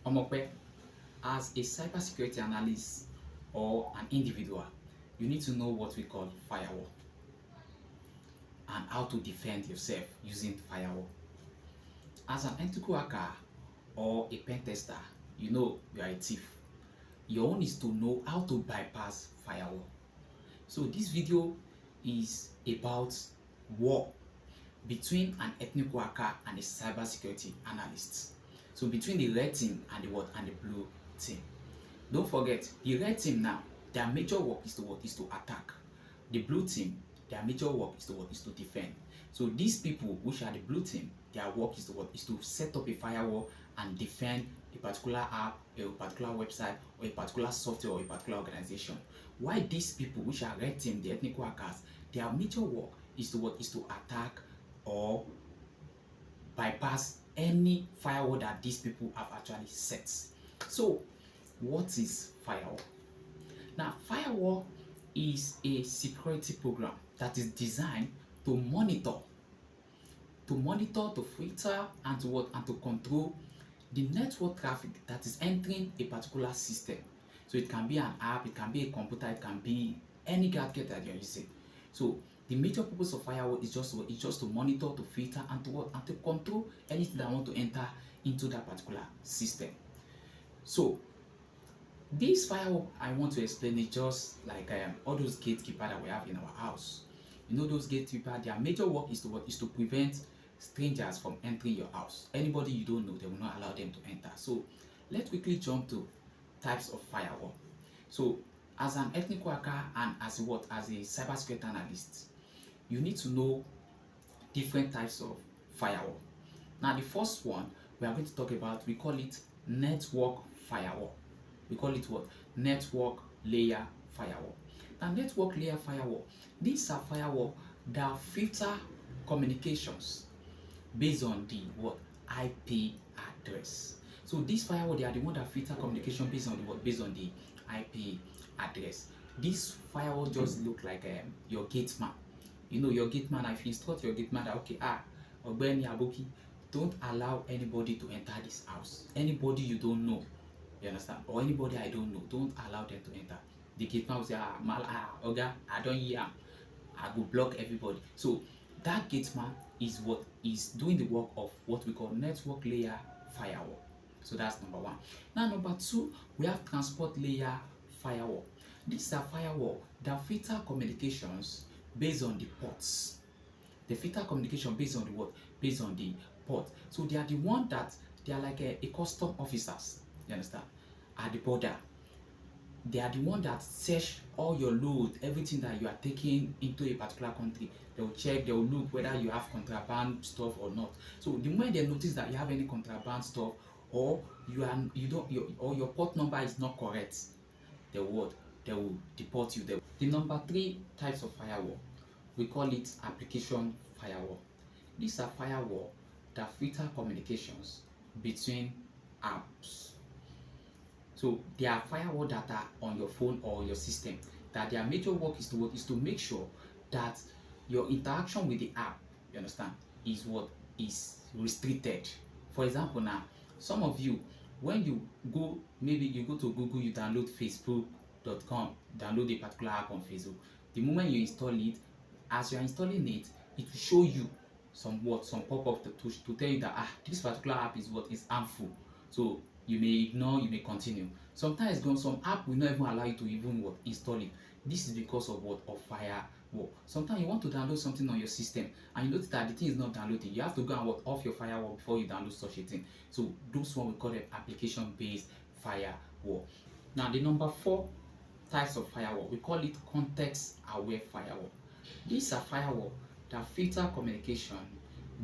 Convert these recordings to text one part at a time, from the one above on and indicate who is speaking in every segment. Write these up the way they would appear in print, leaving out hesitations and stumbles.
Speaker 1: Omope, as a cybersecurity analyst or an individual, you need to know what we call firewall and how to defend yourself using firewall. As an ethical hacker or a pen tester, you know you are a thief. Your own is to know how to bypass firewall. So this video is about war between an ethnic hacker and a cybersecurity analyst. So between the red team and the what and the blue team. Don't forget, the red team now, their major work is to what? Is to attack. The blue team, their major work is to what? Is to defend. So these people, which are the blue team, their work is to what? Is to set up a firewall and defend a particular app, a particular website, or a particular software, or a particular organization. Why these people, which are red team, the ethnic hackers, their major work is to what? Is to attack or bypass any firewall that these people have actually set. So what is firewall? Now, firewall is a security program that is designed to monitor, to filter, and to what? And to control the network traffic that is entering a particular system. So it can be an app, it can be a computer, it can be any gadget that you're using. So the major purpose of firewall is just to monitor, to filter, and to what? And to control anything that want to enter into that particular system. So this firewall I want to explain is just like all those gatekeeper that we have in our house. You know those gatekeeper, their major work is to what? Is to prevent strangers from entering your house. Anybody you don't know, they will not allow them to enter. So let's quickly jump to types of firewall. So as an ethnic hacker and as what? As a cybersecurity analyst, you need to know different types of firewall. Now the first one we are going to talk about, we call it network firewall. We call it what? Network layer firewall. Now network layer firewall, these are firewall that filter communications based on the what? IP address. So this firewall, they are the one that filter communication based on the what? Based on the IP address. This firewall just look like your gateman. You know your gateman. If you instruct your gateman that okay, Ogbeni Aboki, don't allow anybody to enter this house. Anybody you don't know, you understand? Or anybody I don't know, don't allow them to enter. The gateman will say, Oga, I don't hear. I will block everybody. So that gateman is what is doing the work of what we call network layer firewall. So that's number one. Now number two, we have transport layer firewall. These are firewall that filter communications based on the ports. They filter communication based on the what? Based on the port. So they are the one that they are like a custom officers. You understand? At the border. They are the one that search all your load, everything that you are taking into a particular country. They will check, they will look whether you have contraband stuff or not. So the moment they notice that you have any contraband stuff, or your port number is not correct, they will deport you. The number three types of firewall, we call it application firewall. These are firewall that filter communications between apps. So there are firewall that are on your phone or your system that their major work is to make sure that your interaction with the app, you understand, is what is restricted. For example, now some of you, when you go, maybe you go to Google, you download facebook.com, download a particular app on Facebook. The moment you install it, as you are installing it, it will show you some pop-up to tell you that this particular app is what is harmful. So you may ignore, you may continue. Sometimes some app will not even allow you to even install it. This is because of of firewall. Sometimes you want to download something on your system and you notice that the thing is not downloading. You have to go and off your firewall before you download such a thing. So those one we call them application-based firewall. Now the number four types of firewall, we call it context-aware firewall. These are firewall that filter communication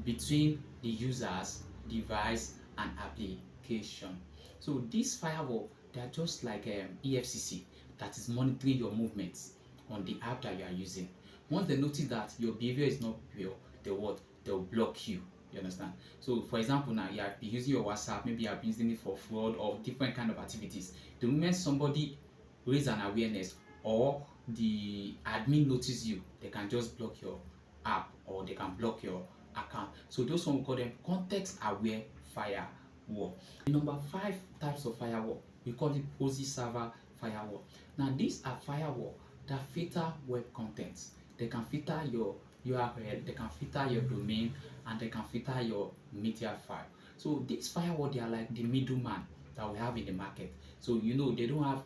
Speaker 1: between the users, device, and application. So this firewall, they are just like EFCC that is monitoring your movements on the app that you are using. Once they notice that your behavior is not pure, they'll block you. You understand? So for example, now you are using your WhatsApp, maybe you are using it for fraud or different kind of activities. The moment somebody raise an awareness or the admin notice you, they can just block your app or they can block your account. So those one we call them context aware firewall. firewall. The number 5 types of firewall, we call it Proxy server firewall. Now these are firewall that filter web contents. They can filter your URL, they can filter your domain, and they can filter your media file. So these firewall, they are like the middleman that we have in the market. So they don't have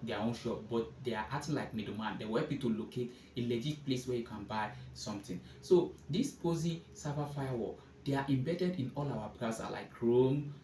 Speaker 1: their own shop, but they are acting like middleman. They will help you to locate a legit place where you can buy something. So this Proxy server firewall, they are embedded in all our browsers like Chrome,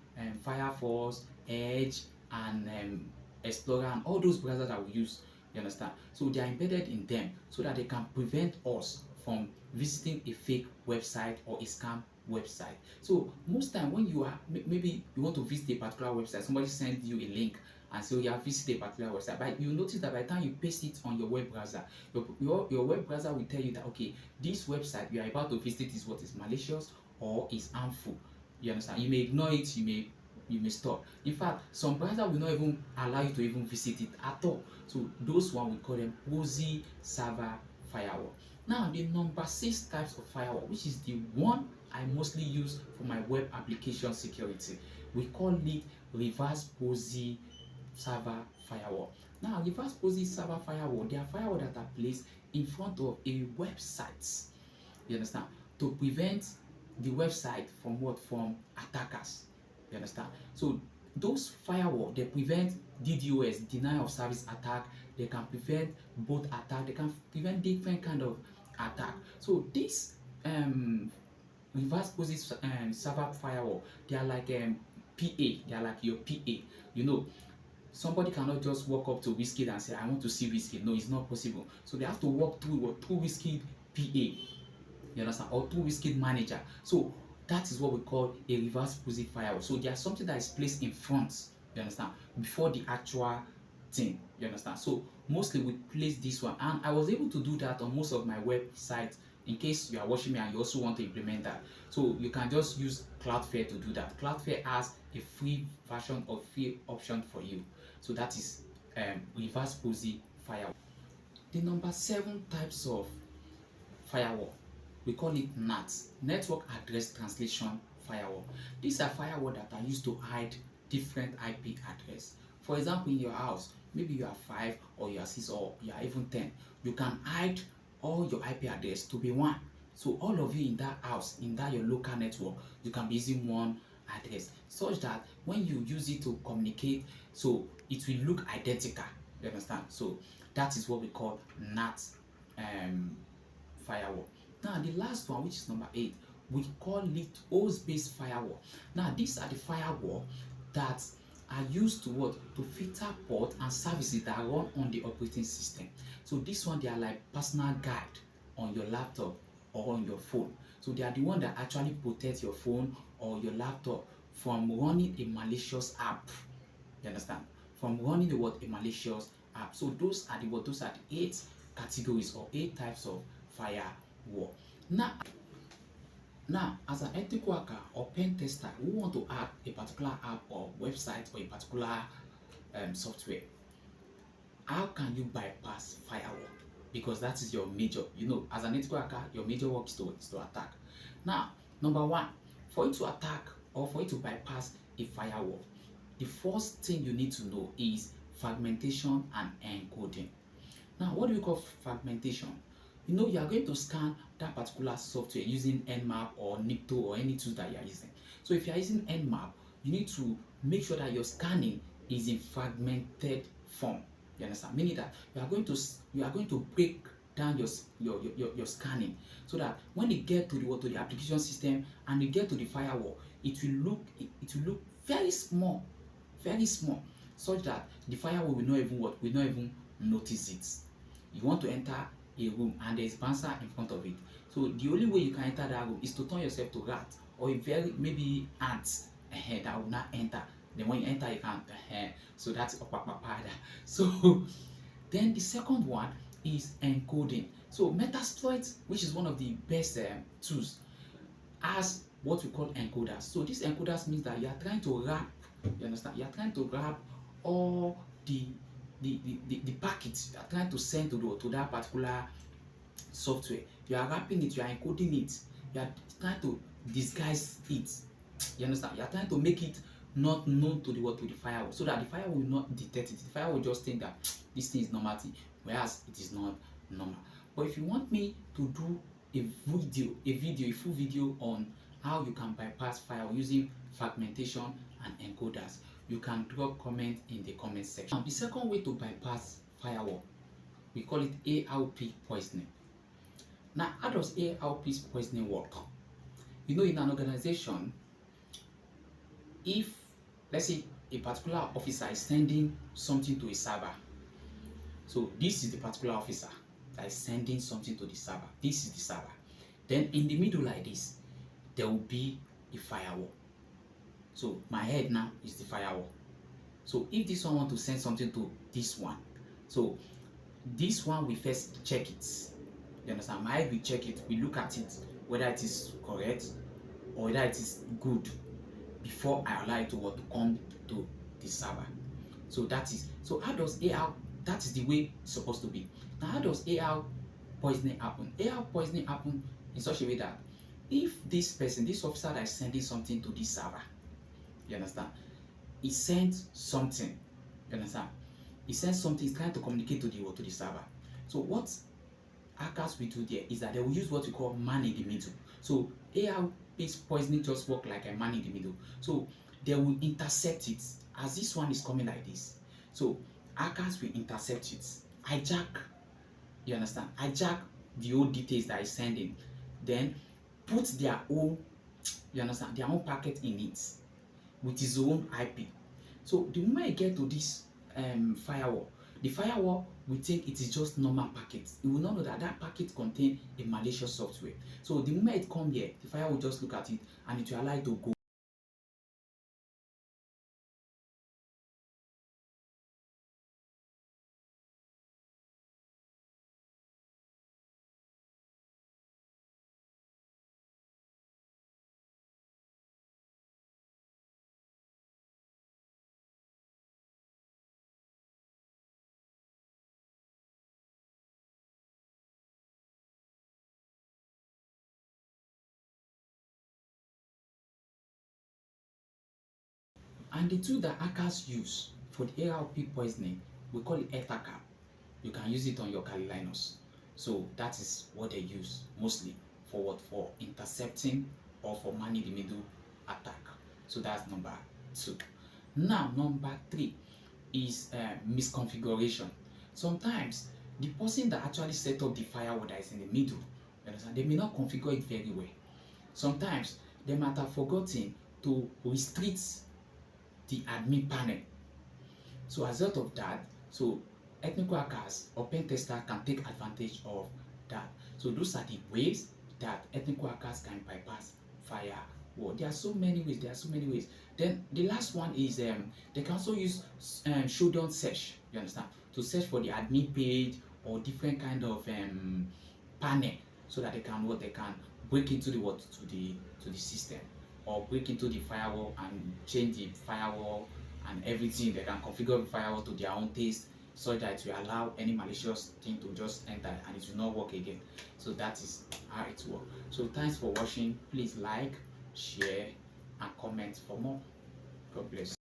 Speaker 1: Firefox, Edge, and Explorer, and all those browsers that we use. You understand? So they are embedded in them so that they can prevent us from visiting a fake website or a scam website. So most time when you are maybe you want to visit a particular website, somebody sends you a link and say, you have visited a particular website, but you notice that by the time you paste it on your web browser, your web browser will tell you that, okay, this website you are about to visit is what is malicious or is harmful. You understand? You may ignore it, you may stop. In fact, some browser will not even allow you to even visit it at all. So those one, we call them Proxy server firewall. Now the number 6 types of firewall, which is the one I mostly use for my web application security, we call it reverse Proxy server firewall. Now reverse Proxy server firewall, they are firewall that are placed in front of a website, you understand, to prevent the website from what? From attackers. You understand? So those firewall, they prevent DDoS, denial of service attack. They can prevent both attack. They can prevent different kind of attack. So this reverse Proxy server firewall, they are like PA. They are like your PA. Somebody cannot just walk up to Wizkid and say, I want to see Wizkid. No, it's not possible. So they have to walk through Wizkid PA. You understand? Or through Wizkid manager. So that is what we call a reverse Proxy firewall. So there's something that is placed in front, you understand, before the actual thing. You understand? So mostly we place this one, and I was able to do that on most of my websites. In case you are watching me and you also want to implement that, so you can just use Cloudflare to do that. Cloudflare has a free version or free option for you. So that is reverse Proxy firewall. The number 7 types of firewall, we call it NAT, Network Address Translation Firewall. These are firewall that are used to hide different IP address. For example, in your house, maybe you are 5 or you are 6 or you are even 10, you can hide all your IP address to be 1. So all of you in that house, in that your local network, you can be using one address, such that when you use it to communicate, so it will look identical. You understand? So that is what we call NAT firewall. Now the last one, which is number 8, we call it host-based firewall. Now these are the firewall that are used to what? To filter port and services that run on the operating system. So this one, they are like personal guide on your laptop or on your phone. So they are the one that actually protect your phone or your laptop from running a malicious app. You understand? From running a malicious app. So those are the 8 categories or 8 types of firewall. Now, as an ethical hacker or pen tester who want to hack a particular app or website or a particular software, how can you bypass firewall? Because that is your major, as an ethical hacker, your major work is to attack. Now, number 1, for you to attack or for you to bypass a firewall, the first thing you need to know is fragmentation and encoding. Now, what do we call fragmentation? You are going to scan that particular software using Nmap or Nycto or any tool that you are using. So if you are using Nmap, you need to make sure that your scanning is in fragmented form. You understand? Meaning that you are going to break down your scanning, so that when you get to the application system and you get to the firewall, it will look very small, such that the firewall will not even notice it. You want to enter a room and there is bouncer in front of it. So the only way you can enter that room is to turn yourself to rat or maybe ants that will not enter. Then when you enter, you can't. So that's opapada. So then the second one is encoding. So Metasploit, which is one of the best tools, has what we call encoders. So these encoders means that you are trying to wrap. You understand? You are trying to wrap all the packets you are trying to send to that particular software. You are wrapping it, you are encoding it, you are trying to disguise it. You understand? You are trying to make it not known to the firewall, so that the firewall will not detect it. The firewall will just think that this thing is normal thing, whereas it is not normal. But if you want me to do a full video on how you can bypass firewall using fragmentation and encoders, you can drop comment in the comment section. Now, the second way to bypass firewall, we call it ARP poisoning. Now, how does ARP poisoning work? You know, in an organization, if let's say a particular officer is sending something to a server, so this is the particular officer that is sending something to the server. This is the server. Then in the middle like this, there will be a firewall. So my head now is the firewall. So if this one want to send something to this one, so this one we first check it. You understand? My head will check it. We look at it whether it is correct or whether it is good before I allow it to come to the server. So that is, so how does AR, that is the way it's supposed to be. Now how does AR poisoning happen? AR poisoning happen in such a way that if this person, this officer that is sending something to this server, you understand, he sends something, you understand, he sends something, he's trying to communicate to the server. So what hackers will do there is that they will use what we call man in the middle. So AR-based poisoning just work like a man in the middle. So they will intercept it as this one is coming like this. So hackers will intercept it, hijack, you understand, hijack the old details that is sending, then put their own, you understand, their own packet in it with his own IP. So the moment I get to this firewall, the firewall will think it is just normal packet. It will not know that that packet contains a malicious software. So the moment it comes here, the firewall will just look at it and it will allow it to go. And the tool that hackers use for the ARP poisoning, we call it Ethercap. You can use it on your Kali Linux. So that is what they use mostly for what? For intercepting or for man in the middle attack. So that's number 2. Now number 3 is misconfiguration. Sometimes the person that actually set up the firewall that is in the middle, you understand, they may not configure it very well. Sometimes they might have forgotten to restrict the admin panel. So as a result of that, so ethnical hackers or pen tester can take advantage of that. So those are the ways that ethnical hackers can bypass firewall. There are so many ways. Then the last one is they can also use showdown search, you understand, to search for the admin page or different kind of panel, so that they can break into the system, or break into the firewall and change the firewall and everything. They can configure the firewall to their own taste, so that it will allow any malicious thing to just enter and it will not work again. So that is how it works. So thanks for watching. Please like, share and comment for more. God bless.